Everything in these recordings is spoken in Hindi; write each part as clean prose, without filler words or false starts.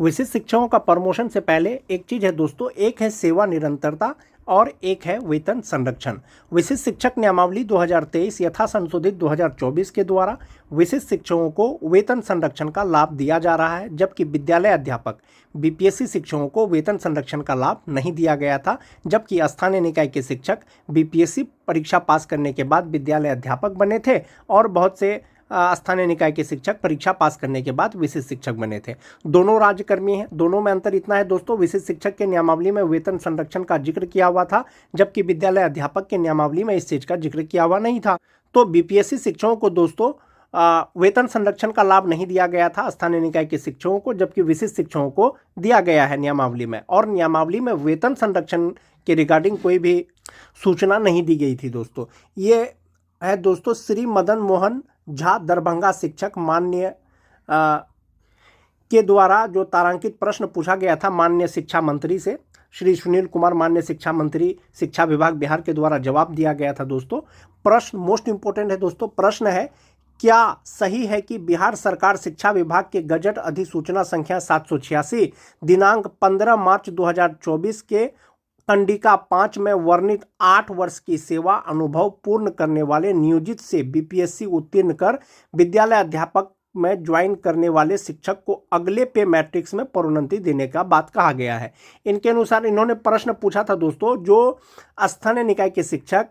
विशिष्ट शिक्षकों का प्रमोशन से पहले एक चीज है दोस्तों, एक है सेवा निरंतरता और एक है वेतन संरक्षण। विशिष्ट शिक्षक नियमावली 2023 यथा संशोधित 2024 के द्वारा विशिष्ट शिक्षकों को वेतन संरक्षण का लाभ दिया जा रहा है, जबकि विद्यालय अध्यापक बीपीएससी शिक्षकों को वेतन संरक्षण का लाभ नहीं दिया गया था। जबकि स्थानीय निकाय के शिक्षक बीपीएससी परीक्षा पास करने के बाद विद्यालय अध्यापक बने थे और बहुत से स्थानीय निकाय के शिक्षक परीक्षा पास करने के बाद विशिष्ट शिक्षक बने थे। दोनों राज्यकर्मी हैं। दोनों में अंतर इतना है दोस्तों, विशिष्ट शिक्षक के नियमावली में वेतन संरक्षण का जिक्र किया हुआ था, जबकि विद्यालय अध्यापक के नियमावली में इस चीज का जिक्र किया हुआ नहीं था। तो बीपीएससी शिक्षकों को दोस्तों वेतन संरक्षण का लाभ नहीं दिया गया था स्थानीय निकाय के शिक्षकों को, जबकि विशिष्ट शिक्षकों को दिया गया है नियमावली में। और नियमावली में वेतन संरक्षण के रिगार्डिंग कोई भी सूचना नहीं दी गई थी दोस्तों। ये है दोस्तों श्री मदन मोहन झा दरभंगा शिक्षक माननीय के द्वारा जो तारांकित प्रश्न पूछा गया था माननीय शिक्षा मंत्री से, श्री सुनील कुमार माननीय शिक्षा मंत्री शिक्षा विभाग बिहार के द्वारा जवाब दिया गया था दोस्तों। प्रश्न मोस्ट इंपोर्टेंट है दोस्तों। प्रश्न है, क्या सही है कि बिहार सरकार शिक्षा विभाग के गजट अधिसूचना संख्या 786 दिनांक 15 मार्च 2024 के कंडिका 5 में वर्णित 8 वर्ष की सेवा अनुभव पूर्ण करने वाले नियोजित से बीपीएससी उत्तीर्ण कर विद्यालय अध्यापक में ज्वाइन करने वाले शिक्षक को अगले पे मैट्रिक्स में प्रोन्नति देने का बात कहा गया है। इनके अनुसार इन्होंने प्रश्न पूछा था दोस्तों, जो स्थानीय निकाय के शिक्षक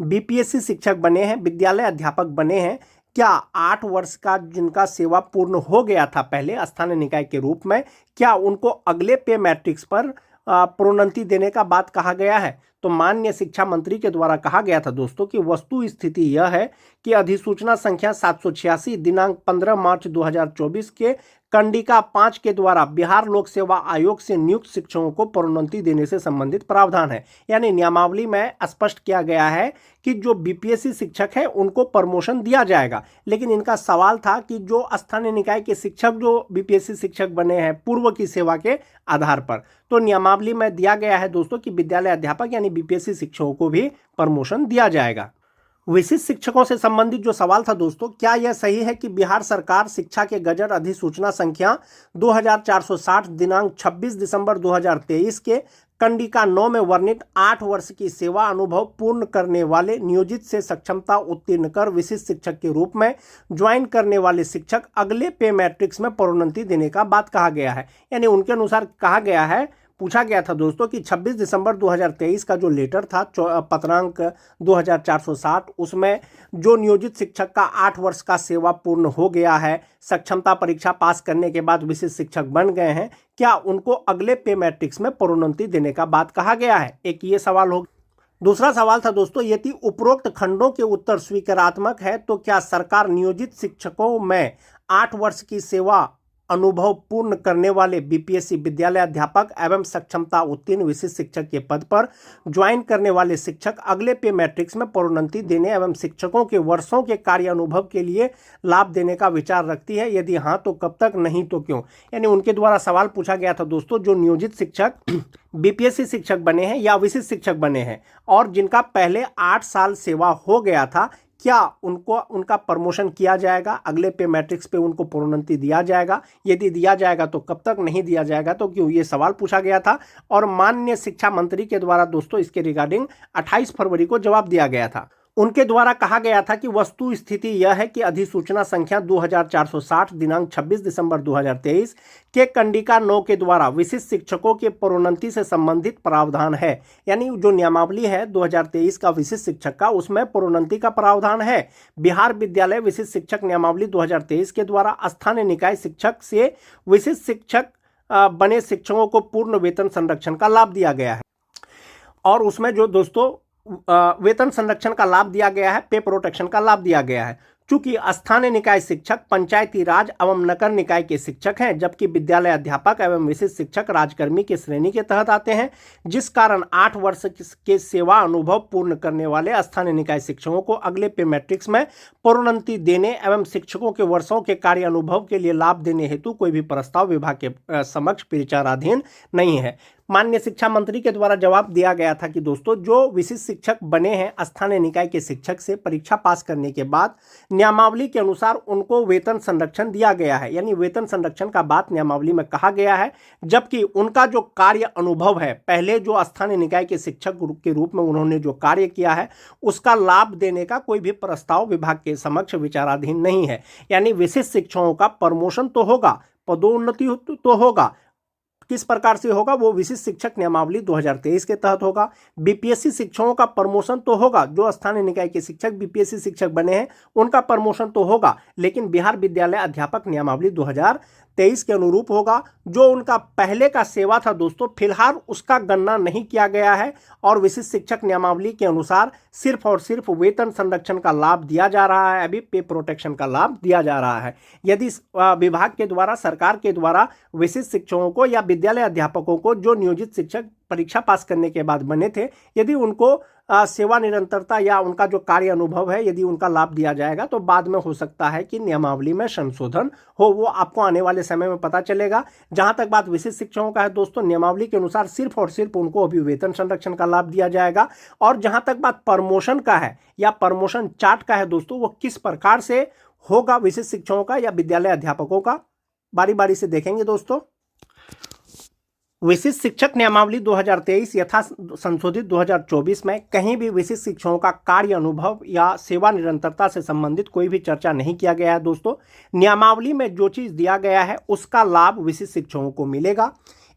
बीपीएससी शिक्षक बने हैं, विद्यालय अध्यापक बने हैं, क्या 8 वर्ष का जिनका सेवा पूर्ण हो गया था पहले स्थानीय निकाय के रूप में, क्या उनको अगले पे मैट्रिक्स पर प्रोन्नति देने का बात कहा गया है? तो माननीय शिक्षा मंत्री के द्वारा कहा गया था दोस्तों कि वस्तु स्थिति यह है कि अधिसूचना संख्या 786 दिनांक 15 मार्च 2024 के कंडिका 5 के द्वारा बिहार लोक सेवा आयोग से नियुक्त शिक्षकों को प्रोन्नति देने से संबंधित प्रावधान है। यानी नियमावली में स्पष्ट किया गया है कि जो बीपीएससी शिक्षक है उनको प्रमोशन दिया जाएगा। लेकिन इनका सवाल था कि जो स्थानीय निकाय के शिक्षक जो बीपीएससी शिक्षक बने हैं पूर्व की सेवा के आधार पर, तो नियमावली में दिया गया है दोस्तों कि विद्यालय अध्यापक यानी बीपीएससी शिक्षकों को भी प्रमोशन दिया जाएगा। विशिष्ट शिक्षकों से संबंधित जो सवाल था दोस्तों, क्या यह सही है कि बिहार सरकार शिक्षा के गजट अधिसूचना संख्या 2460 दिनांक 26 दिसंबर 2023 के कंडिका 9 में वर्णित 8 वर्ष की सेवा अनुभव पूर्ण करने वाले नियोजित से सक्षमता उत्तीर्ण कर विशिष्ट शिक्षक के रूप में ज्वाइन करने वाले शिक्षक अगले पे मैट्रिक्स में प्रोन्नति देने का बात कहा गया है? यानी उनके अनुसार कहा गया है, पूछा गया था दोस्तों कि 26 दिसंबर 2023 का जो लेटर था पत्रांक 2460, उसमें जो नियोजित शिक्षक का 8 वर्ष का सेवा पूर्ण हो गया है, सक्षमता परीक्षा पास करने के बाद विशिष्ट शिक्षक बन गए हैं, क्या उनको अगले पे मैट्रिक्स में प्रोन्नति देने का बात कहा गया है? एक ये सवाल हो। दूसरा सवाल था दोस्तों, यदि उपरोक्त खंडों के उत्तर स्वीकारात्मक है तो क्या सरकार नियोजित शिक्षकों में 8 वर्ष की सेवा अनुभव पूर्ण करने वाले बीपीएससी विद्यालय अध्यापक एवं सक्षमता उत्तीर्ण विशिष्ट शिक्षक के पद पर ज्वाइन करने वाले शिक्षक अगले पे मैट्रिक्स में प्रोन्नति देने एवं शिक्षकों के वर्षों के कार्य अनुभव के लिए लाभ देने का विचार रखती है? यदि हाँ तो कब तक, नहीं तो क्यों? यानी उनके द्वारा सवाल पूछा गया था दोस्तों, जो नियोजित शिक्षक बीपीएससी शिक्षक बने हैं या विशिष्ट शिक्षक बने हैं और जिनका पहले 8 साल सेवा हो गया था, क्या उनको उनका प्रमोशन किया जाएगा? अगले पे मैट्रिक्स पे उनको प्रोन्नति दिया जाएगा? यदि दिया जाएगा तो कब तक, नहीं दिया जाएगा तो क्यों? ये सवाल पूछा गया था और माननीय शिक्षा मंत्री के द्वारा दोस्तों इसके रिगार्डिंग 28 फरवरी को जवाब दिया गया था। उनके द्वारा कहा गया था कि वस्तु स्थिति यह है कि अधिसूचना संख्या 2460 दिनांक 26 दिसंबर 2023 के कंडिका 9 के द्वारा विशिष्ट शिक्षकों के प्रोन्नति से संबंधित प्रावधान है। यानी जो नियमावली है 2023 का विशिष्ट शिक्षक का, उसमें प्रोन्नति का प्रावधान है। बिहार विद्यालय विशिष्ट शिक्षक नियमावली 2023 के द्वारा स्थानीय निकाय शिक्षक से विशिष्ट शिक्षक बने शिक्षकों को पूर्ण वेतन संरक्षण का लाभ दिया गया है और उसमें जो दोस्तों वेतन संरक्षण का लाभ दिया गया है, पे प्रोटेक्शन का लाभ दिया गया है। चूंकि स्थानीय निकाय शिक्षक पंचायती राज एवं नगर निकाय के शिक्षक हैं, जबकि विद्यालय अध्यापक एवं विशिष्ट शिक्षक राजकर्मी की श्रेणी के तहत आते हैं, जिस कारण 8 वर्ष के सेवा अनुभव पूर्ण करने वाले स्थानीय निकाय शिक्षकों को अगले पे मैट्रिक्स में प्रोन्नति देने एवं शिक्षकों के वर्षों के कार्य अनुभव के लिए लाभ देने हेतु कोई भी प्रस्ताव विभाग के समक्ष विचाराधीन नहीं है। माननीय शिक्षा मंत्री के द्वारा जवाब दिया गया था कि दोस्तों जो विशिष्ट शिक्षक बने हैं स्थानीय निकाय के शिक्षक से परीक्षा पास करने के बाद नियमावली के अनुसार उनको वेतन संरक्षण दिया गया है, यानी वेतन संरक्षण का बात नियमावली में कहा गया है, जबकि उनका जो कार्य अनुभव है, पहले जो स्थानीय निकाय के शिक्षक के रूप में उन्होंने जो कार्य किया है उसका लाभ देने का कोई भी प्रस्ताव विभाग के समक्ष विचाराधीन नहीं है। यानी विशिष्ट शिक्षकों का प्रमोशन तो होगा, पदोन्नति तो होगा, किस प्रकार से होगा, वो विशिष्ट शिक्षक नियमावली 2023 के तहत होगा। बीपीएससी शिक्षकों का प्रमोशन तो होगा, जो स्थानीय निकाय के शिक्षक बीपीएससी शिक्षक बने हैं उनका प्रमोशन तो होगा, लेकिन बिहार विद्यालय अध्यापक नियमावली 2023 के अनुरूप होगा। जो उनका पहले का सेवा था दोस्तों, फिलहाल उसका गणना नहीं किया गया है और विशिष्ट शिक्षक नियमावली के अनुसार सिर्फ और सिर्फ वेतन संरक्षण का लाभ दिया जा रहा है, अभी पे प्रोटेक्शन का लाभ दिया जा रहा है। यदि विभाग के द्वारा, सरकार के द्वारा विशिष्ट शिक्षकों को या विद्यालय अध्यापकों को जो नियोजित शिक्षक परीक्षा पास करने के बाद बने थे, यदि उनको सेवा निरंतरता या उनका जो कार्य अनुभव है यदि उनका लाभ दिया जाएगा तो बाद में हो सकता है कि नियमावली में संशोधन हो, वो आपको आने वाले समय में पता चलेगा। जहां तक बात विशिष्ट शिक्षकों का है दोस्तों, नियमावली के अनुसार सिर्फ और सिर्फ उनको अभी वेतन संरक्षण का लाभ दिया जाएगा। और जहां तक बात प्रमोशन का है या प्रमोशन चार्ट का है दोस्तों, वो किस प्रकार से होगा विशिष्ट शिक्षकों का या विद्यालय अध्यापकों का, बारी बारी से देखेंगे दोस्तों। विशिष्ट शिक्षक नियमावली 2023 यथा संशोधित 2024 में कहीं भी विशिष्ट शिक्षकों का कार्य अनुभव या सेवा निरंतरता से संबंधित कोई भी चर्चा नहीं किया गया है दोस्तों। नियमावली में जो चीज़ दिया गया है उसका लाभ विशिष्ट शिक्षकों को मिलेगा।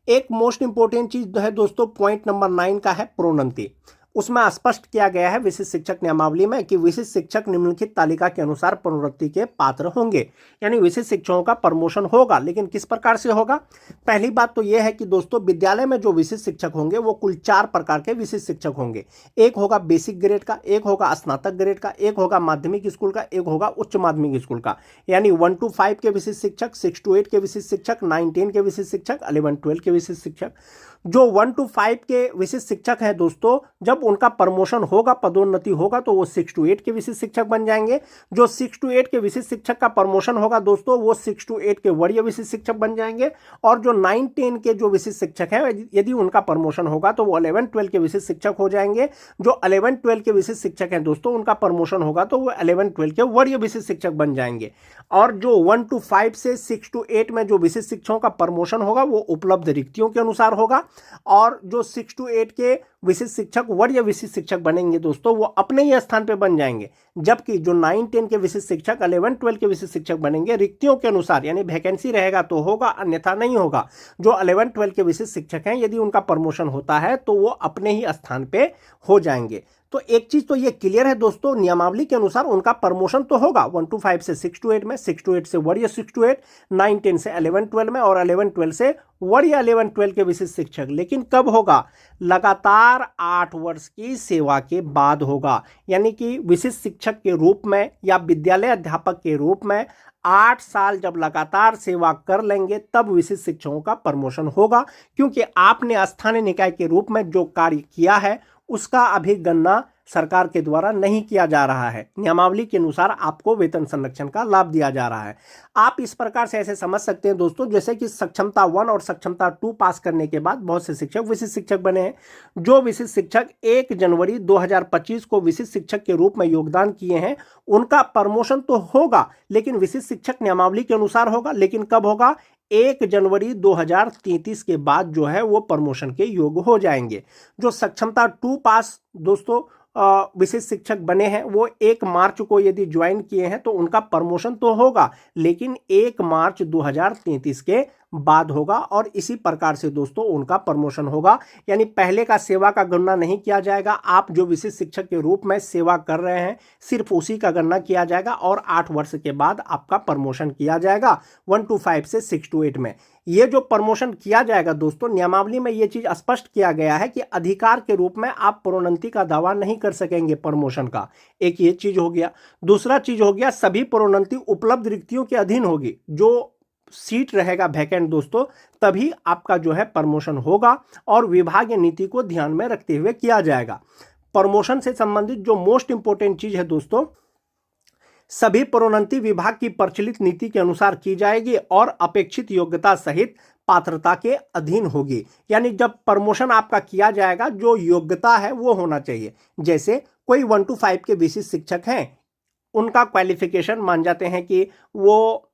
एक मोस्ट इंपोर्टेंट चीज़ है दोस्तों, पॉइंट नंबर 9 का है प्रोन्नति। उसमें स्पष्ट किया गया है विशिष्ट शिक्षक नियमावली में कि विशिष्ट शिक्षक निम्नलिखित तालिका के अनुसार प्रोन्नति के पात्र होंगे, यानी विशिष्ट शिक्षकों का प्रमोशन होगा, लेकिन किस प्रकार से होगा। पहली बात तो यह है कि दोस्तों विद्यालय में जो विशिष्ट शिक्षक होंगे वो कुल 4 प्रकार के विशिष्ट शिक्षक होंगे। एक होगा बेसिक ग्रेड का, एक होगा स्नातक ग्रेड का, एक होगा माध्यमिक स्कूल का, एक होगा उच्च माध्यमिक स्कूल का, यानी 1 to 5 के विशिष्ट शिक्षक, 6 to 8 के विशिष्ट शिक्षक, 9 10 के विशिष्ट शिक्षक, 11 12 के विशिष्ट शिक्षक। जो 1 to 5 के विशिष्ट शिक्षक हैं दोस्तों, जब उनका प्रमोशन होगा, पदोन्नति होगा, तो वो 6 to 8 के विशिष्ट शिक्षक बन जाएंगे। जो 6 to 8 के विशिष्ट शिक्षक का प्रमोशन होगा दोस्तों, वो 6 to 8 के वरीय विशिष्ट शिक्षक बन जाएंगे। और जो 9 10 के जो विशिष्ट शिक्षक हैं, यदि उनका प्रमोशन होगा तो वो 11 12 के विशिष्ट शिक्षक हो जाएंगे। जो 11 12 के विशिष्ट शिक्षक हैं दोस्तों, उनका प्रमोशन होगा तो वो 11 12 के वरीय विशिष्ट शिक्षक बन जाएंगे। और जो 1 to 5 से 6 to 8 में जो विशिष्ट शिक्षकों का प्रमोशन होगा वो उपलब्ध रिक्तियों के अनुसार होगा। और जो 6 to 8 के विशिष्ट शिक्षक वरीय विशिष्ट शिक्षक बनेंगे दोस्तों, वो अपने ही स्थान पे बन जाएंगे। जबकि जो 9 10 के विशिष्ट शिक्षक, 11 12 के विशिष्ट शिक्षक बनेंगे रिक्तियों के अनुसार, यानी वैकेंसी रहेगा तो होगा, अन्यथा नहीं होगा। जो 11 12 के विशिष्ट शिक्षक हैं, यदि उनका प्रमोशन होता है तो वो अपने ही स्थान पे हो जाएंगे। तो एक चीज तो ये क्लियर है दोस्तों, नियमावली के अनुसार उनका प्रमोशन तो होगा 1 to 5 से 6 to 8 में, 6 to 8 से वरीय 6 to 8, 9 10 से 11 12 में और 11 12 से वरीय 11 12 के विशिष्ट शिक्षक। लेकिन कब होगा? लगातार 8 वर्ष की सेवा के बाद होगा। यानी कि विशिष्ट शिक्षक के रूप में या विद्यालय अध्यापक के रूप में 8 साल जब लगातार सेवा कर लेंगे तब विशिष्ट शिक्षकों का प्रमोशन होगा, क्योंकि आपने स्थानीय निकाय के रूप में जो कार्य किया है उसका अभी गणना सरकार के द्वारा नहीं किया जा रहा है। नियमावली के अनुसार आपको वेतन संरक्षण का लाभ दिया जा रहा है। आप इस प्रकार से ऐसे समझ सकते हैं दोस्तों, जैसे कि सक्षमता 1 और सक्षमता 2 पास करने के बाद बहुत से शिक्षक विशिष्ट शिक्षक बने हैं। जो विशिष्ट शिक्षक 1 जनवरी 2025 को विशिष्ट शिक्षक के रूप में योगदान किए हैं, उनका प्रमोशन तो होगा, लेकिन विशिष्ट शिक्षक नियमावली के अनुसार होगा। लेकिन कब होगा? 1 जनवरी 2033 के बाद जो है वो प्रमोशन के योग्य हो जाएंगे। जो सक्षमता 2 पास दोस्तों विशिष्ट शिक्षक बने हैं, वो 1 मार्च को यदि ज्वाइन किए हैं तो उनका प्रमोशन तो होगा, लेकिन 1 मार्च 2033 के बाद होगा। और इसी प्रकार से दोस्तों उनका प्रमोशन होगा, यानी पहले का सेवा का गणना नहीं किया जाएगा। आप जो विशिष्ट शिक्षक के रूप में सेवा कर रहे हैं सिर्फ उसी का गणना किया जाएगा और 8 वर्ष के बाद आपका प्रमोशन किया जाएगा 1 to 5 से 6 to 8 में। ये जो प्रमोशन किया जाएगा दोस्तों, नियमावली में ये चीज स्पष्ट किया गया है कि अधिकार के रूप में आप प्रोन्नति का दावा नहीं कर सकेंगे प्रमोशन का। एक ये चीज हो गया। दूसरा चीज हो गया, सभी प्रोन्नति उपलब्ध रिक्तियों के अधीन होगी। जो सीट रहेगा वैकेंट दोस्तों, तभी आपका जो है प्रमोशन होगा और विभागीय नीति को ध्यान में रखते हुए किया जाएगा। प्रमोशन से संबंधित जो मोस्ट इंपोर्टेंट चीज है दोस्तों, सभी प्रोन्नति विभाग की प्रचलित नीति के अनुसार की जाएगी और अपेक्षित योग्यता सहित पात्रता के अधीन होगी। यानी जब प्रमोशन आपका किया जाएगा, जो योग्यता है वो होना चाहिए। जैसे कोई 1 to 5 के विशिष्ट शिक्षक हैं, उनका क्वालिफिकेशन मान जाते हैं कि वो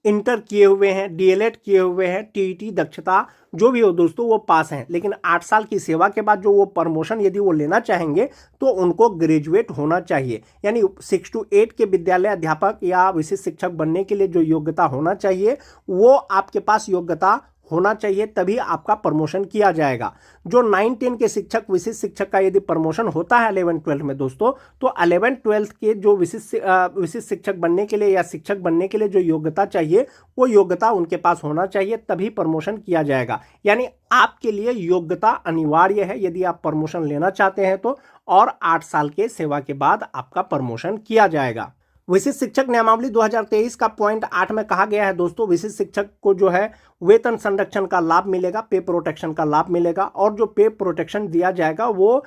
इंटर किए हुए हैं, डीएलएड किए हुए हैं, टीईटी दक्षता जो भी हो दोस्तों वो पास हैं, लेकिन 8 साल की सेवा के बाद जो वो प्रमोशन यदि वो लेना चाहेंगे तो उनको ग्रेजुएट होना चाहिए। यानी 6 to 8 के विद्यालय अध्यापक या विशिष्ट शिक्षक बनने के लिए जो योग्यता होना चाहिए वो आपके पास योग्यता होना चाहिए, तभी आपका प्रमोशन किया जाएगा। जो 9-10 के शिक्षक विशिष्ट शिक्षक का यदि प्रमोशन होता है 11-12 में दोस्तों, तो 11-12 के जो विशिष्ट शिक्षक बनने के लिए या शिक्षक बनने के लिए जो योग्यता चाहिए वो योग्यता उनके पास होना चाहिए, तभी प्रमोशन किया जाएगा। यानी आपके लिए योग्यता अनिवार्य है यदि आप प्रमोशन लेना चाहते हैं तो, और 8 साल के सेवा के बाद आपका प्रमोशन किया जाएगा। विशिष्ट शिक्षक नियमावली 2023 का पॉइंट 8 में कहा गया है दोस्तों, विशिष्ट शिक्षक को जो है वेतन संरक्षण का लाभ मिलेगा, पे प्रोटेक्शन का लाभ मिलेगा, और जो पे प्रोटेक्शन दिया जाएगा वो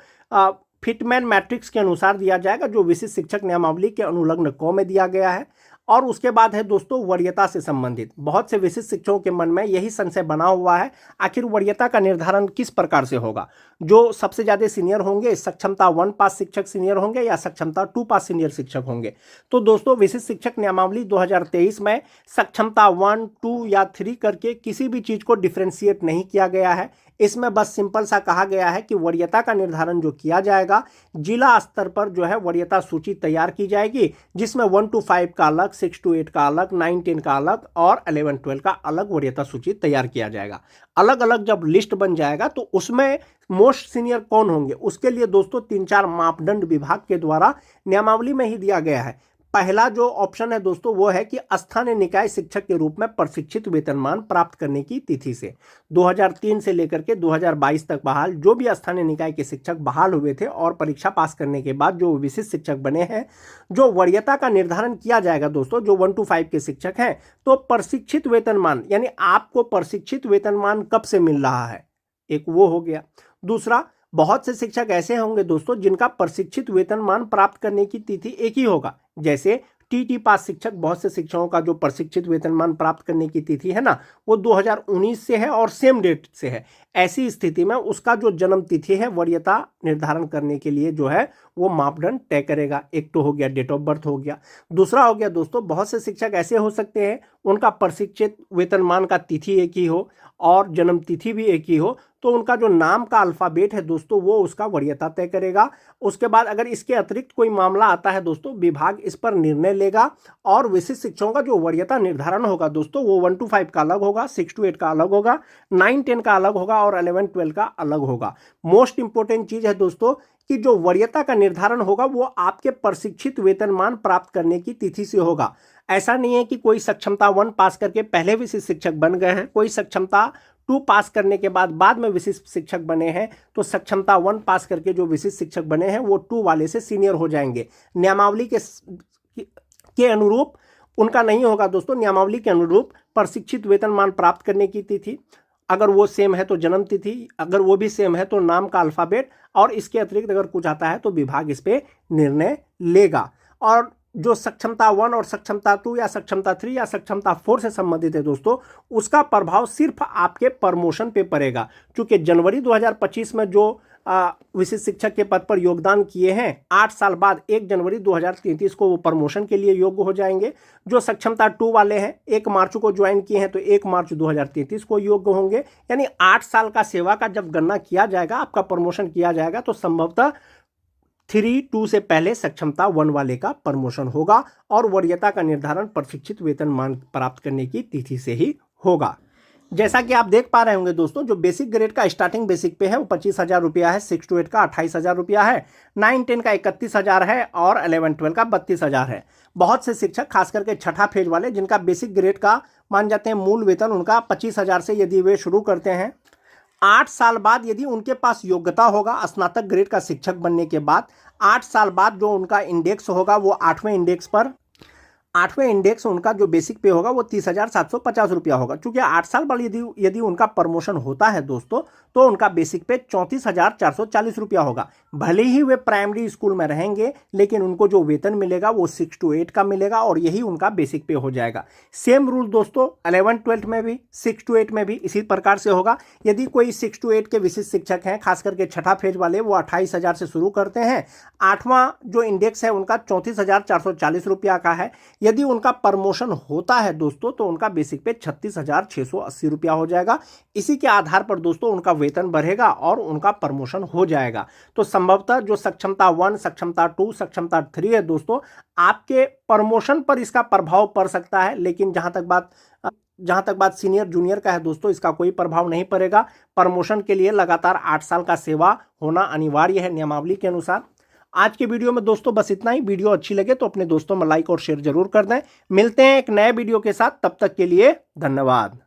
फिटमैन मैट्रिक्स के अनुसार दिया जाएगा, जो विशिष्ट शिक्षक नियमावली के अनुलग्न क में दिया गया है। और उसके बाद है दोस्तों वरीयता से संबंधित। बहुत से विशिष्ट शिक्षकों के मन में यही संशय बना हुआ है, आखिर वरीयता का निर्धारण किस प्रकार से होगा। जो सबसे ज़्यादा सीनियर होंगे, सक्षमता 1 पास शिक्षक सीनियर होंगे या सक्षमता 2 पास सीनियर शिक्षक होंगे। तो दोस्तों विशिष्ट शिक्षक नियमावली 2023 में सक्षमता 1, 2 या 3 करके किसी भी चीज़ को डिफ्रेंशिएट नहीं किया गया है। इसमें बस सिंपल सा कहा गया है कि वरीयता का निर्धारण जो किया जाएगा, जिला स्तर पर जो है वरीयता सूची तैयार की जाएगी, जिसमें 1 to 5 का अलग, 6 to 8 का अलग, 9-10 का अलग और 11-12 का अलग वरीयता सूची तैयार किया जाएगा। अलग अलग जब लिस्ट बन जाएगा तो उसमें मोस्ट सीनियर कौन होंगे, उसके लिए दोस्तों 3-4 मापदंड विभाग के द्वारा नियमावली में ही दिया गया है। पहला जो ऑप्शन है दोस्तों वो है कि स्थानीय निकाय शिक्षक के रूप में प्रशिक्षित वेतनमान प्राप्त करने की तिथि से 2003 से लेकर के 2022 तक बहाल जो भी स्थानीय निकाय के शिक्षक बहाल हुए थे और परीक्षा पास करने के बाद जो विशिष्ट शिक्षक बने हैं, जो वरीयता का निर्धारण किया जाएगा दोस्तों, जो 1 to 5 के शिक्षक हैं, तो प्रशिक्षित वेतनमान यानी आपको प्रशिक्षित वेतनमान कब से मिल रहा है, एक वो हो गया। दूसरा, बहुत से शिक्षक ऐसे होंगे दोस्तों जिनका प्रशिक्षित वेतनमान प्राप्त करने की तिथि एक ही होगा। जैसे टीटी पास शिक्षक, बहुत से शिक्षकों का जो प्रशिक्षित वेतनमान प्राप्त करने की तिथि है ना, वो 2019 से है और सेम डेट से है। ऐसी स्थिति में उसका जो जन्म तिथि है वरीयता निर्धारण करने के लिए जो है वो मापदंड तय करेगा। एक तो हो गया डेट ऑफ बर्थ हो गया। दूसरा हो गया दोस्तों, बहुत से शिक्षक ऐसे हो सकते हैं उनका प्रशिक्षित वेतनमान का तिथि एक ही हो और जन्म तिथि भी एक ही हो, तो उनका जो नाम का अल्फ़ाबेट है दोस्तों वो उसका वरीयता तय करेगा। उसके बाद अगर इसके अतिरिक्त कोई मामला आता है दोस्तों, विभाग इस पर निर्णय लेगा और विशिष्ट शिक्षकों का जो वरीयता निर्धारण होगा दोस्तों वो 1 to 5 का अलग होगा, 6 to 8 का अलग होगा, 9-10 का अलग होगा और 11-12 का अलग होगा। मोस्ट इंपॉर्टेंट चीज़ है दोस्तों कि जो वरीयता का निर्धारण होगा वो आपके प्रशिक्षित वेतनमान प्राप्त करने की तिथि से होगा। ऐसा नहीं है कि कोई सक्षमता 1 पास करके पहले विशिष्ट शिक्षक बन गए हैं, कोई सक्षमता 2 पास करने के बाद में विशिष्ट शिक्षक बने हैं, तो सक्षमता 1 पास करके जो विशिष्ट शिक्षक बने हैं वो 2 वाले से सीनियर हो जाएंगे। नियमावली के अनुरूप उनका नहीं होगा दोस्तों। नियमावली के अनुरूप प्रशिक्षित वेतनमान प्राप्त करने की तिथि अगर वो सेम है तो जन्म तिथि, अगर वो भी सेम है तो नाम का अल्फ़ाबेट, और इसके अतिरिक्त अगर कुछ आता है तो विभाग इस पे निर्णय लेगा। और जो सक्षमता 1 और सक्षमता 2 या सक्षमता 3 या सक्षमता 4 से संबंधित है दोस्तों, उसका प्रभाव सिर्फ आपके प्रमोशन पे पड़ेगा। क्योंकि जनवरी 2025 में जो विशिष्ट शिक्षक के पद पर योगदान किए हैं, 8 साल बाद 1 जनवरी 2033 को वो प्रमोशन के लिए योग्य हो जाएंगे। जो सक्षमता 2 वाले हैं 1 मार्च को ज्वाइन किए हैं तो 1 मार्च 2033 को योग्य होंगे। यानी 8 साल का सेवा का जब गणना किया जाएगा, आपका प्रमोशन किया जाएगा, तो संभवतः 3-2 से पहले सक्षमता 1 वाले का प्रमोशन होगा और वरीयता का निर्धारण प्रशिक्षित वेतनमान प्राप्त करने की तिथि से ही होगा। जैसा कि आप देख पा रहे होंगे दोस्तों, जो बेसिक ग्रेड का स्टार्टिंग बेसिक पे है वो 25,000 रुपया है, 6 to 8 का 28,000 रुपया है, 9-10 का 31,000 है और 11-12 का 32,000 है। बहुत से शिक्षक खास करके छठा फेज वाले जिनका बेसिक ग्रेड का मान जाते हैं मूल वेतन उनका 25,000 से यदि वे शुरू करते हैं, 8 साल बाद यदि उनके पास योग्यता होगा स्नातक ग्रेड का शिक्षक बनने के बाद, 8 साल बाद जो उनका इंडेक्स होगा वो 8वें इंडेक्स पर, 8वें इंडेक्स उनका जो बेसिक पे होगा वो 30,750 रुपया होगा। चूंकि 8 साल बाद यदि उनका प्रमोशन होता है दोस्तों, तो उनका बेसिक पे 34,440 रुपया होगा। भले ही वे प्राइमरी स्कूल में रहेंगे, लेकिन उनको जो वेतन मिलेगा वो 6 to 8 का मिलेगा और यही उनका बेसिक पे हो जाएगा। सेम रूल दोस्तों 11-12 में भी 6 to 8 में भी इसी प्रकार से होगा। यदि कोई 6 to 8 के विशिष्ट शिक्षक हैं, खास करके छठा फेज वाले, वो 28,000 से शुरू करते हैं। 8वां जो इंडेक्स है उनका 34,440 रुपया का है। यदि उनका प्रमोशन होता है दोस्तों, तो उनका बेसिक पे 36,680 रुपया हो जाएगा। इसी के आधार पर दोस्तों उनका वेतन बढ़ेगा और उनका प्रमोशन हो जाएगा। तो संभवतः जो सक्षमता 1, सक्षमता 2, सक्षमता 3 है दोस्तों, आपके प्रमोशन पर इसका प्रभाव पड़ सकता है, लेकिन जहां तक बात सीनियर जूनियर का है दोस्तों, इसका कोई प्रभाव नहीं पड़ेगा। प्रमोशन के लिए लगातार 8 साल का सेवा होना अनिवार्य है नियमावली के अनुसार। आज के वीडियो में दोस्तों बस इतना ही। वीडियो अच्छी लगे तो अपने दोस्तों में लाइक और शेयर जरूर कर दें। मिलते हैं एक नए वीडियो के साथ, तब तक के लिए धन्यवाद।